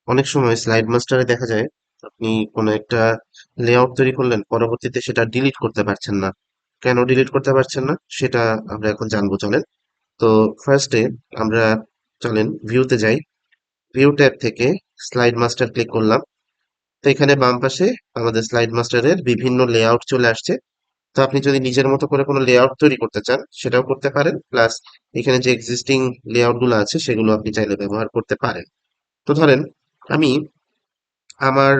অনেক সময় স্লাইড মাস্টারে দেখা যায় আপনি কোনো একটা লেআউট তৈরি করলেন, পরবর্তীতে সেটা ডিলিট করতে পারছেন না। কেন ডিলিট করতে পারছেন না সেটা আমরা এখন জানবো, চলেন। তো ফার্স্টে আমরা চলেন ভিউতে যাই। ভিউ ট্যাব থেকে স্লাইড মাস্টার ক্লিক করলাম। তো এখানে বাম পাশে আমাদের স্লাইড মাস্টারের বিভিন্ন লেআউট চলে আসছে। তো আপনি যদি নিজের মতো করে কোনো লেআউট তৈরি করতে চান সেটাও করতে পারেন, প্লাস এখানে যে এক্সিস্টিং লেআউট গুলো আছে সেগুলো আপনি চাইলে ব্যবহার করতে পারেন। তো ধরেন আমি আমার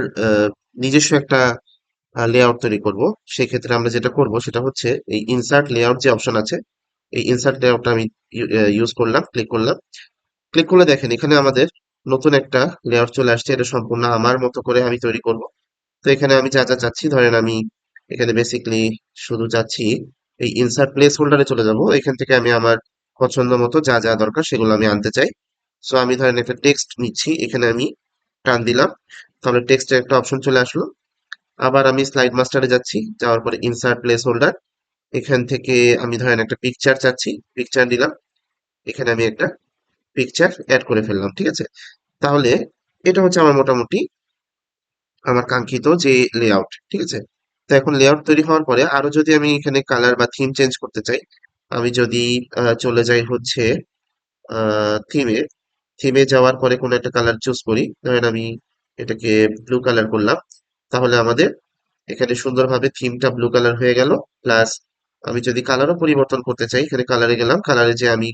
নিজস্ব একটা লেআউট তৈরি করব। সেক্ষেত্রে আমরা যেটা করব সেটা হচ্ছে এই ইনসার্ট লেআউট যে অপশন আছে, এই ইনসার্ট লেআউটটা আমি ইউজ করলাম, ক্লিক করলাম। ক্লিক করলে দেখেন এখানে আমাদের নতুন একটা লেআউট চলে আসছে। এটা সম্পূর্ণ আমার মতো করে আমি তৈরি করব। তো এখানে আমি যা যা চাচ্ছি, ধরেন আমি এখানে বেসিকলি শুধু চাচ্ছি এই ইনসার্ট প্লেস হোল্ডারে চলে যাব। এখান থেকে আমি আমার পছন্দ মতো যা যা দরকার সেগুলো আমি আনতে চাই। সো আমি ধরেন একটা টেক্সট নিচ্ছি, এখানে আমি টান দিলাম, তাহলে টেক্সটের একটা অপশন চলে আসলো। আবার আমি স্লাইড মাস্টারে যাচ্ছি, যাওয়ার পরে ইনসার্ট প্লেস হোল্ডার, এখান থেকে আমি ধরেন একটা পিকচার চাচ্ছি, পিকচার নিলাম। এখানে আমি একটা পিকচার অ্যাড করে ফেললাম, ঠিক আছে। তাহলে এটা হচ্ছে আমার মোটামুটি আমার কাঙ্ক্ষিত যে লেআউট, ঠিক আছে। তো এখন লেআউট তৈরি হওয়ার পরে আরো যদি আমি এখানে কালার বা থিম চেঞ্জ করতে চাই, আমি যদি চলে যাই হচ্ছে থিমে, থিমে যাওয়ার পরে কোনো একটা কালার চুজ করি, ধরেন আমি এটাকে ব্লু কালার করলাম। তাহলে আমাদের এখানে সুন্দরভাবে থিমটা ব্লু কালার হয়ে গেল। প্লাস আমি যদি কালারও পরিবর্তন করতে চাই, এখানে কালারে গেলাম, কালারে যে আমি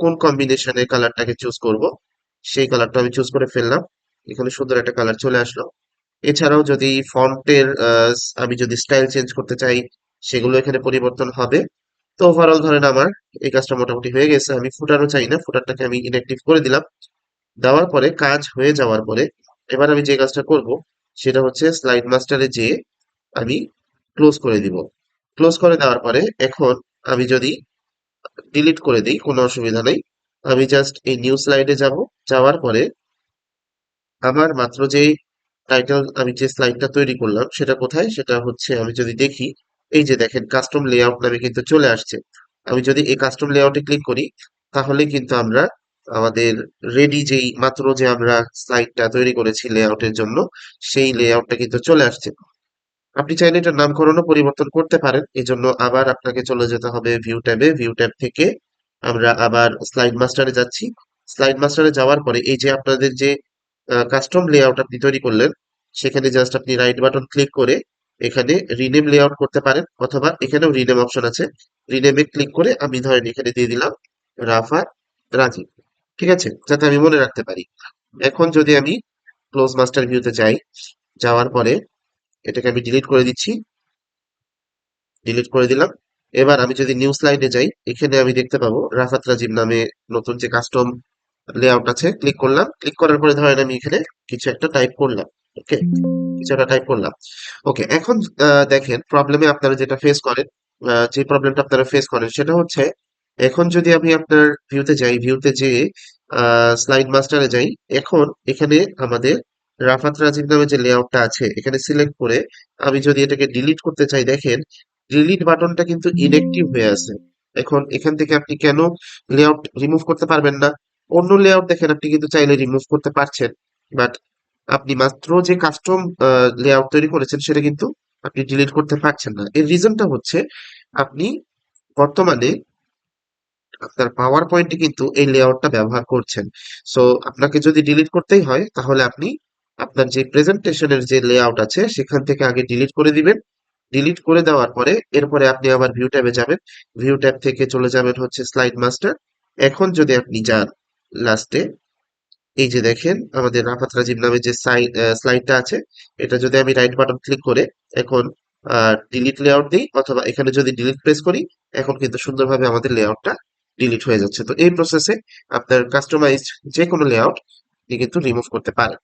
কোন কম্বিনেশনে কালারটাকে চুজ করব সেই কালারটা আমি চুজ করে ফেললাম। এখানে সুন্দর একটা কালার চলে আসলো। এছাড়াও যদি ফন্টের আমি যদি স্টাইল চেঞ্জ করতে চাই, সেগুলো এখানে পরিবর্তন হবে। তো ওভারঅল ধরেন আমার এই কাজটা মোটামুটি হয়ে গেছে। আমি ফুটারও চাই না, ফুটারটাকে আমি ইনঅ্যাক্টিভ করে দিলাম। দেওয়ার পরে কাজ হয়ে যাওয়ার পরে এবার আমি যে কাজটা করব সেটা হচ্ছে স্লাইড মাস্টারে যেয়ে আমি ক্লোজ করে দিব। ক্লোজ করে দেওয়ার পরে এখন আমি যদি ডিলিট করে দিই কোনো অসুবিধা নেই। আমি জাস্ট এই নিউ স্লাইডে যাব। যাওয়ার পরে আমার মাত্র যে টাইটেল, আমি যে স্লাইডটা তৈরি করলাম সেটা কোথায়, সেটা হচ্ছে আমি যদি দেখি, এই যে দেখেন কাস্টম লেআউট নামে কিন্তু চলে আসছে। আমি যদি এই কাস্টম লেআউটে ক্লিক করি তাহলে কিন্তু আমরা আমাদের রেডি যেই মাত্র যে আমরা স্লাইডটা তৈরি করেছি লেআউটের জন্য, সেই লেআউটটা কিন্তু চলে আসছে। আপনি চাইলে এটার নামকরণও পরিবর্তন করতে পারেন। এজন্য আবার আপনাকে চলে যেতে হবে ভিউ ট্যাবে। ভিউ ট্যাব থেকে আমরা আবার স্লাইড মাস্টারে যাচ্ছি। স্লাইড মাস্টারে যাওয়ার পরে এই যে আপনাদের যে কাস্টম লেআউট আপনি তৈরি করলেন, সেখানে জাস্ট আপনি রাইট বাটন ক্লিক করে এখানে রিনেম লেআউট করতে পারেন, অথবা এখানেও রিনেম অপশন আছে। রিনেমে ক্লিক করে আমি ধরেন এখানে দিয়ে দিলাম রাফা রাজীব, ঠিক আছে, যাতে আমি মনে রাখতে পারি। এখন যদি আমি ক্লোজ মাস্টার ভিউতে যাই, যাওয়ার পরে এটাকে আমি ডিলিট করে দিচ্ছি, ডিলিট করে দিলাম। এবার আমি যদি নিউ স্লাইডে যাই, এখানে আমি দেখতে পাবো রাফাত রাজীব নামে নতুন যে কাস্টম লেআউট আছে। ক্লিক করলাম, ক্লিক করার পরে ধরেন আমি এখানে কিছু একটা টাইপ করলাম। ওকে, কিছু একটা টাইপ করলাম। ওকে, এখন দেখেন প্রবলেমে আপনারা যেটা ফেস করেন, যে প্রবলেমটা আপনারা ফেস করেন সেটা হচ্ছে, এখন যদি আমি আপনার ভিউতে যাই, ভিউতে যে স্লাইড মাস্টারে যাই, এখন এখানে আমাদের রাফাত রাজীব নামে যে লেআউটটা আছে এখানে সিলেক্ট করে আমি যদি এটাকে ডিলিট করতে চাই, দেখেন ডিলিট বাটনটা কিন্তু ইনঅ্যাক্টিভ হয়ে আছে। এখন এখান থেকে আপনি কেন লেআউট রিমুভ করতে পারবেন না? অন্য লেআউট দেখেন আপনি কিন্তু চাইলে রিমুভ করতে পারছেন, বাট আপনি মাত্র যে কাস্টম লেআউট তৈরি করেছেন সেটা কিন্তু আপনি ডিলিট করতে পারছেন না। এর রিজনটা হচ্ছে আপনি বর্তমানে আপনার পাওয়ার পয়েন্টে কিন্তু এই লেআউটটা ব্যবহার করছেন। সো আপনাকে যদি ডিলিট করতেই হয় তাহলে আপনি আপনার যে প্রেজেন্টেশনের যে লেআউট আছে সেখান থেকে আগে ডিলিট করে দিবেন। ডিলিট করে দেওয়ার পরে এরপরে আপনি আবার ভিউ ট্যাবে যাবেন। ভিউ ট্যাব থেকে চলে যাবেন হচ্ছে স্লাইড মাস্টার। এখন যদি আপনি যান লাস্টে, এই যে দেখেন আমাদের রাফাত রাজীব নামে যে স্লাইডটা আছে, এটা যদি আমি রাইট বাটন ক্লিক করে এখন ডিলিট লেআউট দিই, অথবা এখানে যদি ডিলিট প্রেস করি, এখন কিন্তু সুন্দরভাবে আমাদের লেআউটটা ডিলিট হয়ে যাচ্ছে। তো এই প্রসেসে আপনার কাস্টমাইজড যে কোনো লেআউট আপনি কিন্তু রিমুভ করতে পারেন।